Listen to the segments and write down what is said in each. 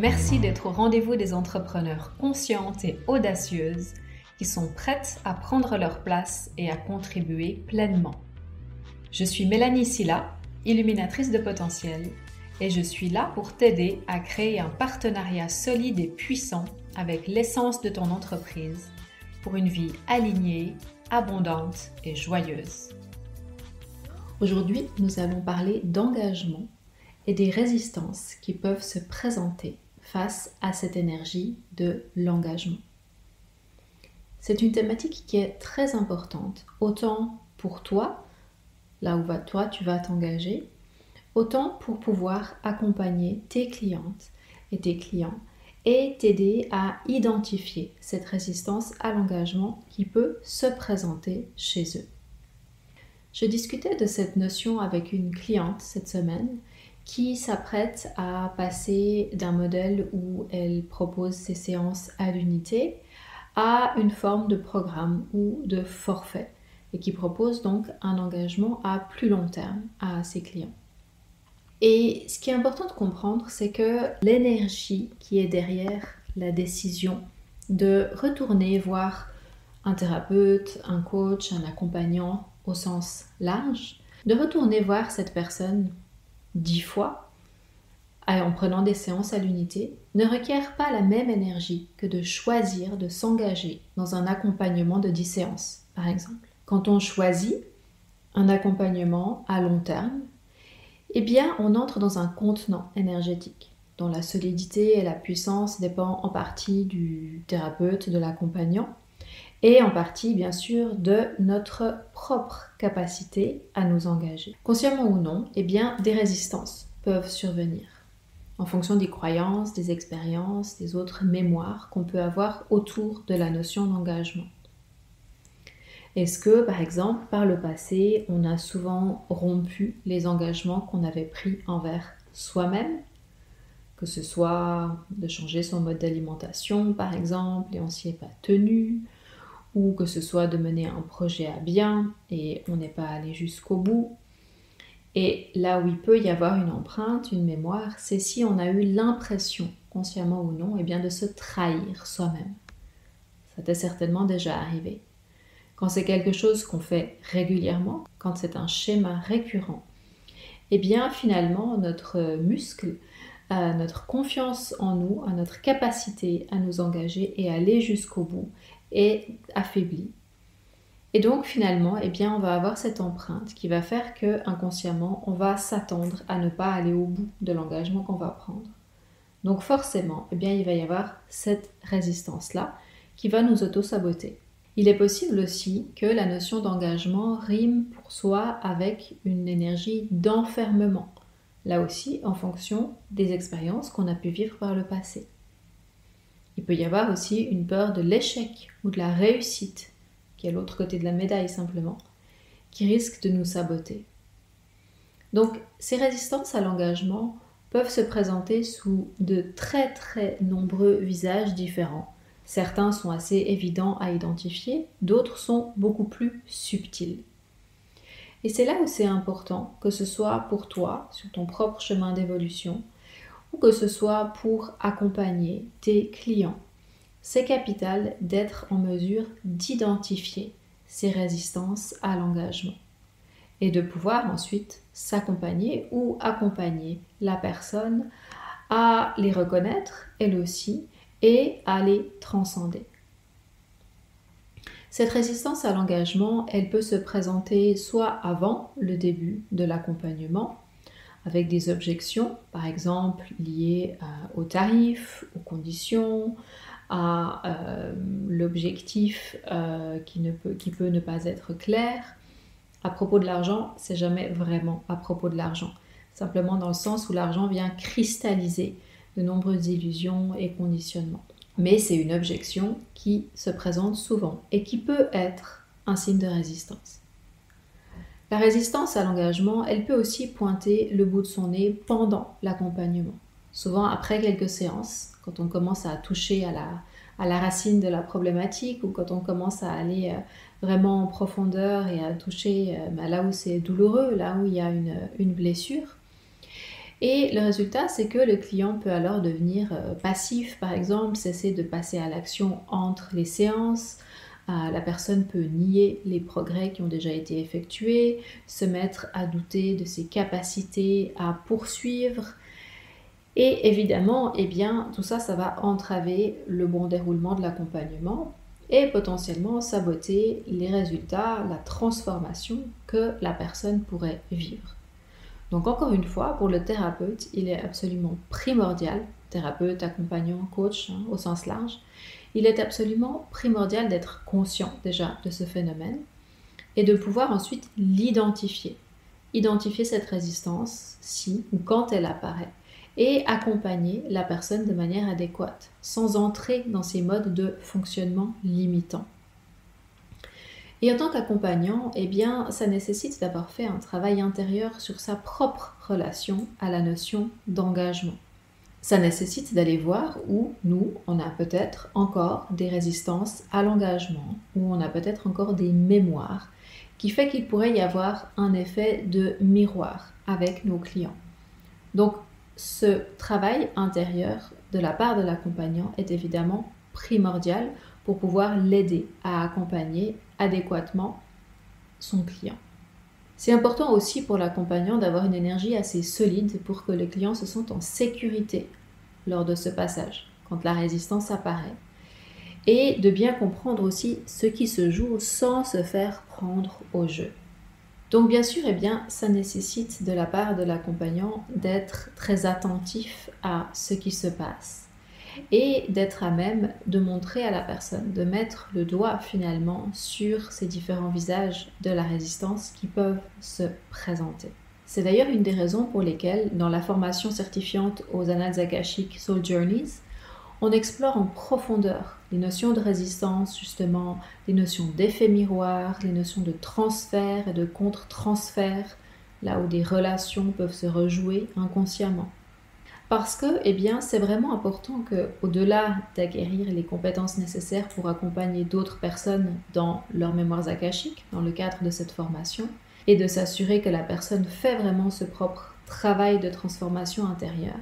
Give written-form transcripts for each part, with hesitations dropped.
Merci d'être au rendez-vous des entrepreneurs conscientes et audacieuses qui sont prêtes à prendre leur place et à contribuer pleinement. Je suis Mélanie Silla, illuminatrice de potentiel, et je suis là pour t'aider à créer un partenariat solide et puissant avec l'essence de ton entreprise pour une vie alignée, abondante et joyeuse. Aujourd'hui, nous allons parler d'engagement et des résistances qui peuvent se présenter face à cette énergie de l'engagement. C'est une thématique qui est très importante, autant pour toi, là où toi tu vas t'engager, autant pour pouvoir accompagner tes clientes et tes clients et t'aider à identifier cette résistance à l'engagement qui peut se présenter chez eux. Je discutais de cette notion avec une cliente cette semaine qui s'apprête à passer d'un modèle où elle propose ses séances à l'unité à une forme de programme ou de forfait et qui propose donc un engagement à plus long terme à ses clients. Et ce qui est important de comprendre, c'est que l'énergie qui est derrière la décision de retourner voir un thérapeute, un coach, un accompagnant au sens large, de retourner voir cette personne 10 fois en prenant des séances à l'unité, ne requiert pas la même énergie que de choisir de s'engager dans un accompagnement de 10 séances, par exemple. Quand on choisit un accompagnement à long terme, eh bien, on entre dans un contenant énergétique dont la solidité et la puissance dépendent en partie du thérapeute, de l'accompagnant, et en partie, bien sûr, de notre propre capacité à nous engager. Consciemment ou non, eh bien, des résistances peuvent survenir en fonction des croyances, des expériences, des autres mémoires qu'on peut avoir autour de la notion d'engagement. Est-ce que, par exemple, par le passé, on a souvent rompu les engagements qu'on avait pris envers soi-même, que ce soit de changer son mode d'alimentation, par exemple, et on s'y est pas tenu, ou que ce soit de mener un projet à bien et on n'est pas allé jusqu'au bout. Et là où il peut y avoir une empreinte, une mémoire, c'est si on a eu l'impression, consciemment ou non, de se trahir soi-même. Ça t'est certainement déjà arrivé. Quand c'est quelque chose qu'on fait régulièrement, quand c'est un schéma récurrent, finalement notre muscle, notre confiance en nous, à notre capacité à nous engager et aller jusqu'au bout est affaiblie. Et donc finalement, on va avoir cette empreinte qui va faire que inconsciemment, on va s'attendre à ne pas aller au bout de l'engagement qu'on va prendre. Donc forcément, il va y avoir cette résistance-là qui va nous auto-saboter. Il est possible aussi que la notion d'engagement rime pour soi avec une énergie d'enfermement, là aussi en fonction des expériences qu'on a pu vivre par le passé. Il peut y avoir aussi une peur de l'échec ou de la réussite, qui est l'autre côté de la médaille simplement, qui risque de nous saboter. Donc ces résistances à l'engagement peuvent se présenter sous de très très nombreux visages différents. Certains sont assez évidents à identifier, d'autres sont beaucoup plus subtils. Et c'est là où c'est important, que ce soit pour toi, sur ton propre chemin d'évolution, ou que ce soit pour accompagner tes clients. C'est capital d'être en mesure d'identifier ces résistances à l'engagement et de pouvoir ensuite s'accompagner ou accompagner la personne à les reconnaître, elle aussi, et à les transcender. Cette résistance à l'engagement, elle peut se présenter soit avant le début de l'accompagnement, avec des objections, par exemple liées aux tarifs, aux conditions, à l'objectif qui peut ne pas être clair. À propos de l'argent, c'est jamais vraiment à propos de l'argent. Simplement dans le sens où l'argent vient cristalliser de nombreuses illusions et conditionnements. Mais c'est une objection qui se présente souvent et qui peut être un signe de résistance. La résistance à l'engagement, elle peut aussi pointer le bout de son nez pendant l'accompagnement. Souvent après quelques séances, quand on commence à toucher à la racine de la problématique ou quand on commence à aller vraiment en profondeur et à toucher là où c'est douloureux, là où il y a une blessure, Et le résultat, c'est que le client peut alors devenir passif, par exemple, cesser de passer à l'action entre les séances. La personne peut nier les progrès qui ont déjà été effectués, se mettre à douter de ses capacités à poursuivre. Et évidemment, tout ça, ça va entraver le bon déroulement de l'accompagnement et potentiellement saboter les résultats, la transformation que la personne pourrait vivre. Donc encore une fois, pour le thérapeute, il est absolument primordial, thérapeute, accompagnant, coach au sens large, il est absolument primordial d'être conscient déjà de ce phénomène et de pouvoir ensuite l'identifier. Identifier cette résistance si ou quand elle apparaît et accompagner la personne de manière adéquate, sans entrer dans ces modes de fonctionnement limitants. Et en tant qu'accompagnant, ça nécessite d'avoir fait un travail intérieur sur sa propre relation à la notion d'engagement. Ça nécessite d'aller voir où nous, on a peut-être encore des résistances à l'engagement, où on a peut-être encore des mémoires, qui fait qu'il pourrait y avoir un effet de miroir avec nos clients. Donc, ce travail intérieur de la part de l'accompagnant est évidemment primordial pour pouvoir l'aider à accompagner adéquatement son client. C'est important aussi pour l'accompagnant d'avoir une énergie assez solide pour que le client se sente en sécurité lors de ce passage, quand la résistance apparaît. Et de bien comprendre aussi ce qui se joue sans se faire prendre au jeu. Donc bien sûr, ça nécessite de la part de l'accompagnant d'être très attentif à ce qui se passe et d'être à même de montrer à la personne, de mettre le doigt finalement sur ces différents visages de la résistance qui peuvent se présenter. C'est d'ailleurs une des raisons pour lesquelles, dans la formation certifiante aux Annales Akashiques Soul Journeys, on explore en profondeur les notions de résistance, justement, les notions d'effet miroir, les notions de transfert et de contre-transfert, là où des relations peuvent se rejouer inconsciemment. Parce que, c'est vraiment important qu'au-delà d'acquérir les compétences nécessaires pour accompagner d'autres personnes dans leurs mémoires akashiques, dans le cadre de cette formation, et de s'assurer que la personne fait vraiment ce propre travail de transformation intérieure,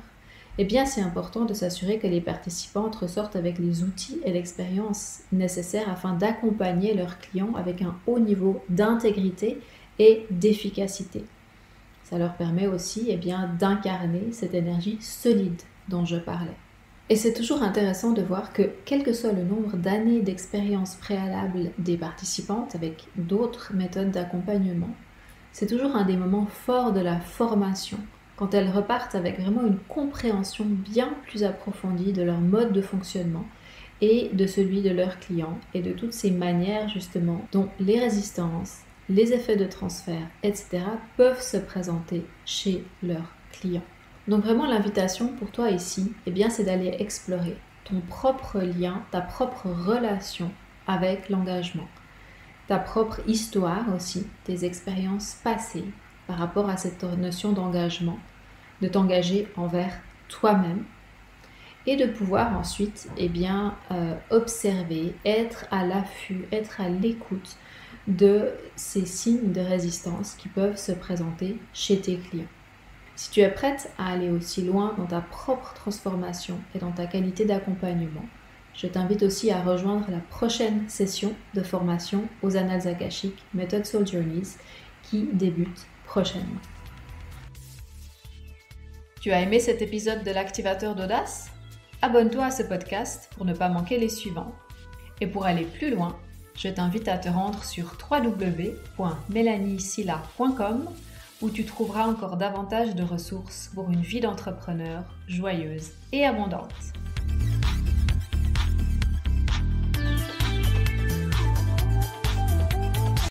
c'est important de s'assurer que les participantes ressortent avec les outils et l'expérience nécessaires afin d'accompagner leurs clients avec un haut niveau d'intégrité et d'efficacité. Ça leur permet aussi d'incarner cette énergie solide dont je parlais. Et c'est toujours intéressant de voir que, quel que soit le nombre d'années d'expérience préalable des participantes avec d'autres méthodes d'accompagnement, c'est toujours un des moments forts de la formation, quand elles repartent avec vraiment une compréhension bien plus approfondie de leur mode de fonctionnement et de celui de leurs clients et de toutes ces manières justement dont les résistances, les effets de transfert, etc. peuvent se présenter chez leurs clients. Donc vraiment l'invitation pour toi ici, c'est d'aller explorer ton propre lien, ta propre relation avec l'engagement, ta propre histoire aussi, tes expériences passées par rapport à cette notion d'engagement, de t'engager envers toi-même et de pouvoir ensuite observer, être à l'affût, être à l'écoute de ces signes de résistance qui peuvent se présenter chez tes clients. Si tu es prête à aller aussi loin dans ta propre transformation et dans ta qualité d'accompagnement, je t'invite aussi à rejoindre la prochaine session de formation aux Annales Akashiques Méthode Soul Journeys qui débute prochainement. Tu as aimé cet épisode de l'Activateur d'Audace ? Abonne-toi à ce podcast pour ne pas manquer les suivants. Et pour aller plus loin, je t'invite à te rendre sur www.melaniesilla.com où tu trouveras encore davantage de ressources pour une vie d'entrepreneur joyeuse et abondante.